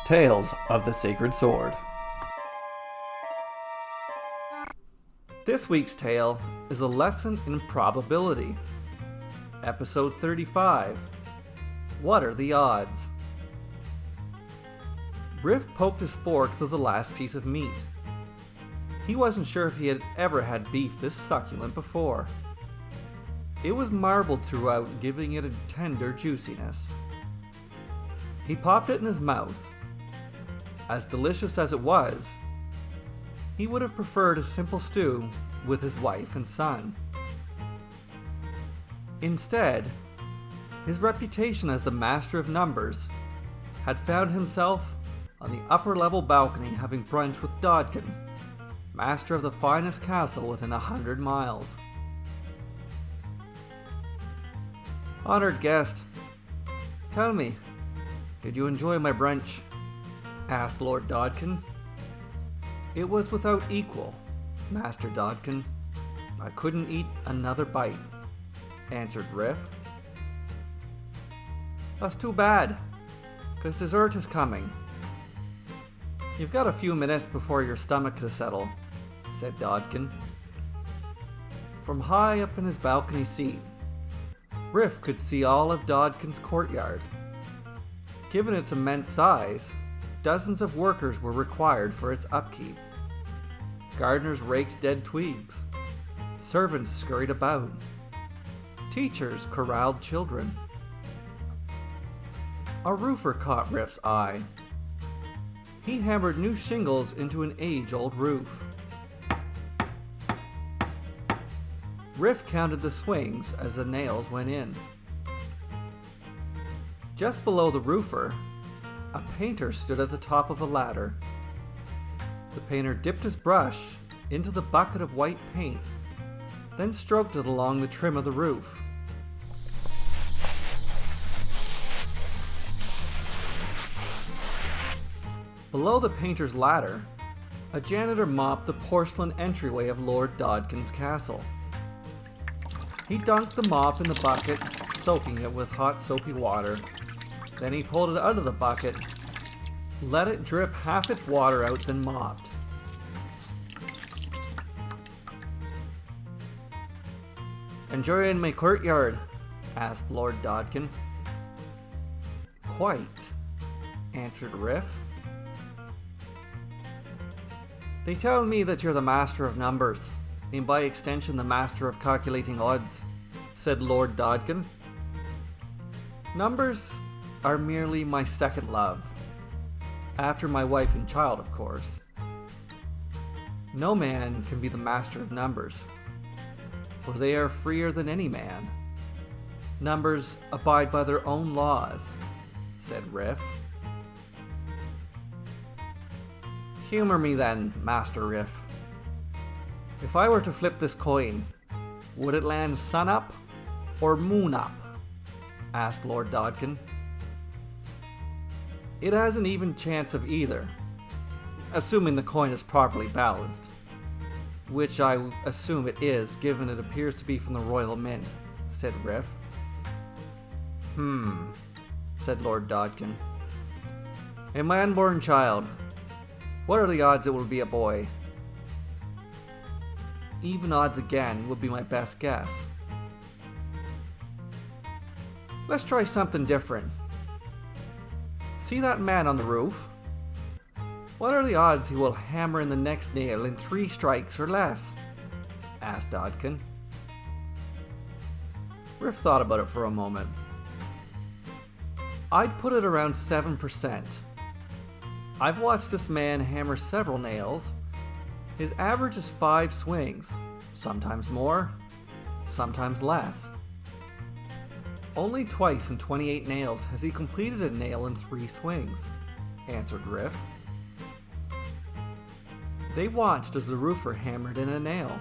Tales of the Sacred Sword. This week's tale is a lesson in probability. Episode 35. What are the odds? Riff poked his fork through the last piece of meat. He wasn't sure if he had ever had beef this succulent before. It was marbled throughout, giving it a tender juiciness. He popped it in his mouth. As delicious as it was, he would have preferred a simple stew with his wife and son. Instead, his reputation as the master of numbers had found himself on the upper-level balcony having brunch with Dodkin, master of the finest castle within 100 miles. "Honored guest, tell me, did you enjoy my brunch?" asked Lord Dodkin. "It was without equal, Master Dodkin. I couldn't eat another bite," answered Riff. "That's too bad, 'cause dessert is coming. You've got a few minutes before your stomach to settle," said Dodkin. From high up in his balcony seat, Riff could see all of Dodkin's courtyard. Given its immense size, dozens of workers were required for its upkeep. Gardeners raked dead twigs. Servants scurried about. Teachers corralled children. A roofer caught Riff's eye. He hammered new shingles into an age-old roof. Riff counted the swings as the nails went in. Just below the roofer, a painter stood at the top of a ladder. The painter dipped his brush into the bucket of white paint, then stroked it along the trim of the roof. Below the painter's ladder, a janitor mopped the porcelain entryway of Lord Dodkin's castle. He dunked the mop in the bucket, soaking it with hot soapy water. Then he pulled it out of the bucket, let it drip half its water out, then mopped. "Enjoying my courtyard?" asked Lord Dodkin. "Quite," answered Riff. "They tell me that you're the master of numbers, and by extension the master of calculating odds," said Lord Dodkin. "Numbers are merely my second love, after my wife and child, of course. No man can be the master of numbers, for they are freer than any man. Numbers abide by their own laws," said Riff. "Humor me then, Master Riff. If I were to flip this coin, would it land sun up or moon up?" asked Lord Dodkin. "It has an even chance of either, assuming the coin is properly balanced, which I assume it is, given it appears to be from the Royal Mint," said Riff. Said Lord Dodkin. "And my unborn child, what are the odds it will be a boy?" "Even odds again would be my best guess." "Let's try something different. See that man on the roof? What are the odds he will hammer in the next nail in 3 strikes or less?" asked Dodkin. Riff thought about it for a moment. "I'd put it around 7%. I've watched this man hammer several nails. His average is 5 swings, sometimes more, sometimes less. Only twice in 28 nails has he completed a nail in 3 swings," answered Riff. They watched as the roofer hammered in a nail.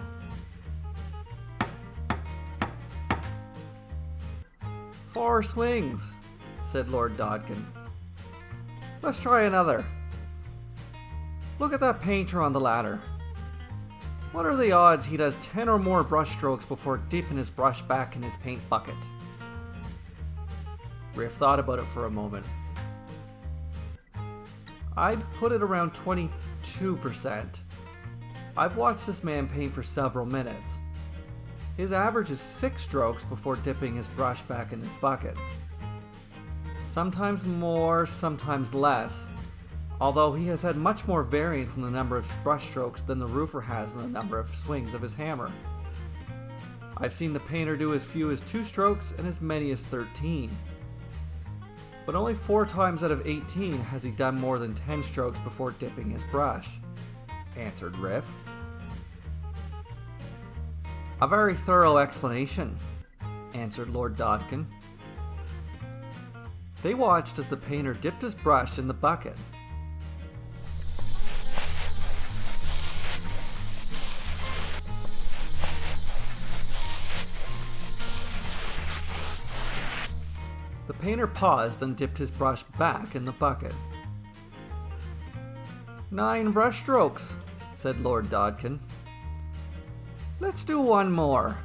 "4 swings," said Lord Dodkin. "Let's try another. Look at that painter on the ladder. What are the odds he does 10 or more brush strokes before dipping his brush back in his paint bucket?" Riff thought about it for a moment. I'd put it around 22%. I've watched this man paint for several minutes. His average is 6 strokes before dipping his brush back in his bucket. Sometimes more, sometimes less, although he has had much more variance in the number of brush strokes than the roofer has in the number of swings of his hammer. I've seen the painter do as few as 2 strokes and as many as 13. But only 4 times out of 18 has he done more than 10 strokes before dipping his brush, answered Riff. A very thorough explanation, answered Lord Dodkin. They watched as the painter dipped his brush in the bucket. The painter paused and dipped his brush back in the bucket. 9 brush strokes, said Lord Dodkin. Let's do one more.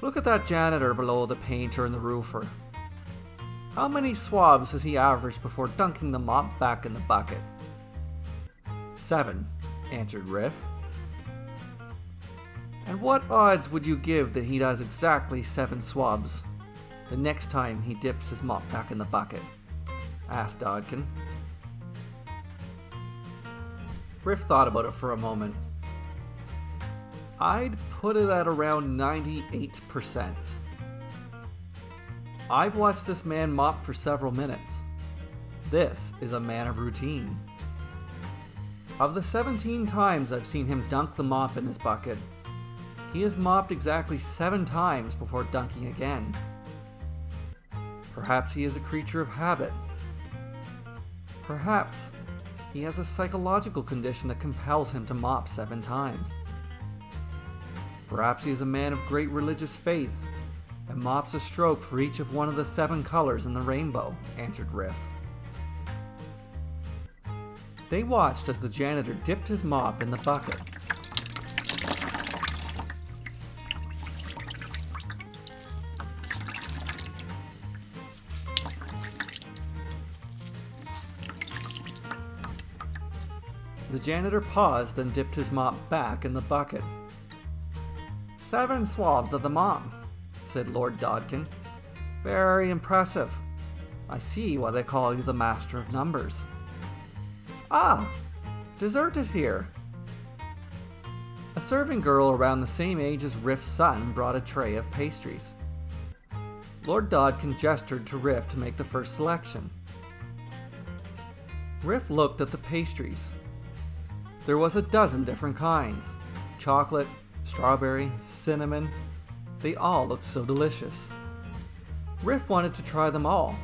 Look at that janitor below the painter and the roofer. How many swabs has he averaged before dunking the mop back in the bucket? 7, answered Riff. And what odds would you give that he does exactly 7 swabs the next time he dips his mop back in the bucket? Asked Dodkin. Riff thought about it for a moment. I'd put it at around 98%. I've watched this man mop for several minutes. This is a man of routine. Of the 17 times I've seen him dunk the mop in his bucket, he has mopped exactly 7 times before dunking again. Perhaps he is a creature of habit. Perhaps he has a psychological condition that compels him to mop 7 times. Perhaps he is a man of great religious faith and mops a stroke for each of one of the 7 colors in the rainbow, answered Riff. They watched as the janitor dipped his mop in the bucket. The janitor paused and dipped his mop back in the bucket. 7 swabs of the mop, said Lord Dodkin. Very impressive. I see why they call you the Master of Numbers. Ah, dessert is here. A serving girl around the same age as Riff's son brought a tray of pastries. Lord Dodkin gestured to Riff to make the first selection. Riff looked at the pastries. There was a dozen different kinds. Chocolate, strawberry, cinnamon. They all looked so delicious. Riff wanted to try them all,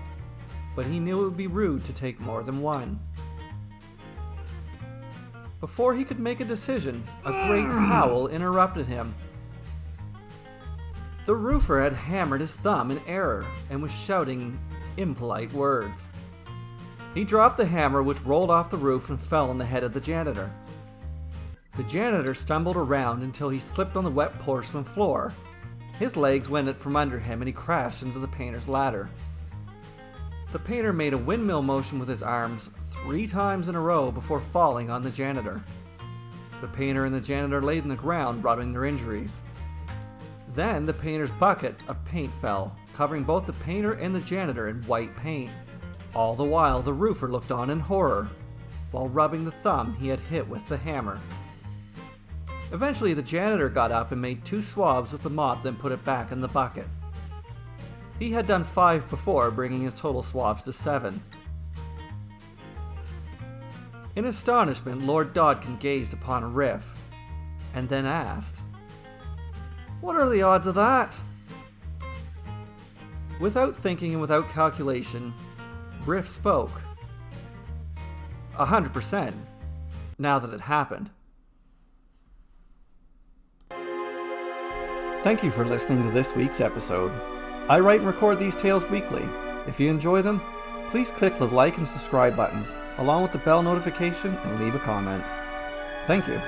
but he knew it would be rude to take more than one. Before he could make a decision, a great howl interrupted him. The roofer had hammered his thumb in error and was shouting impolite words. He dropped the hammer, which rolled off the roof and fell on the head of the janitor. The janitor stumbled around until he slipped on the wet porcelain floor. His legs went from under him and he crashed into the painter's ladder. The painter made a windmill motion with his arms 3 times in a row before falling on the janitor. The painter and the janitor laid on the ground, rubbing their injuries. Then the painter's bucket of paint fell, covering both the painter and the janitor in white paint. All the while, the roofer looked on in horror, while rubbing the thumb he had hit with the hammer. Eventually, the janitor got up and made 2 swabs with the mop, then put it back in the bucket. He had done 5 before, bringing his total swabs to 7. In astonishment, Lord Dodkin gazed upon Riff, and then asked, "What are the odds of that?" Without thinking and without calculation, Riff spoke. 100%, now that it happened. Thank you for listening to this week's episode. I write and record these tales weekly. If you enjoy them, please click the like and subscribe buttons, along with the bell notification, and leave a comment. Thank you.